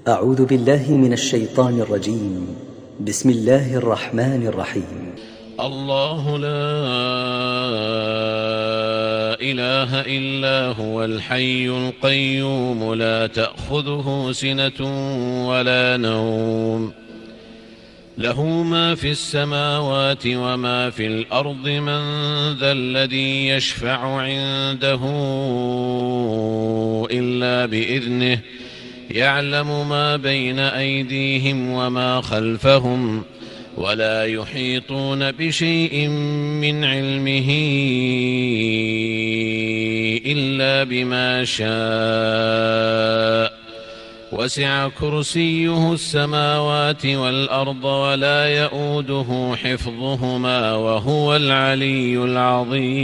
أعوذ بالله من الشيطان الرجيم. بسم الله الرحمن الرحيم. الله لا إله إلا هو الحي القيوم لا تأخذه سنة ولا نوم له ما في السماوات وما في الأرض من ذا الذي يشفع عنده إلا بإذنه يعلم ما بين أيديهم وما خلفهم ولا يحيطون بشيء من علمه إلا بما شاء وسع كرسيه السماوات والأرض ولا يئوده حفظهما وهو العلي العظيم.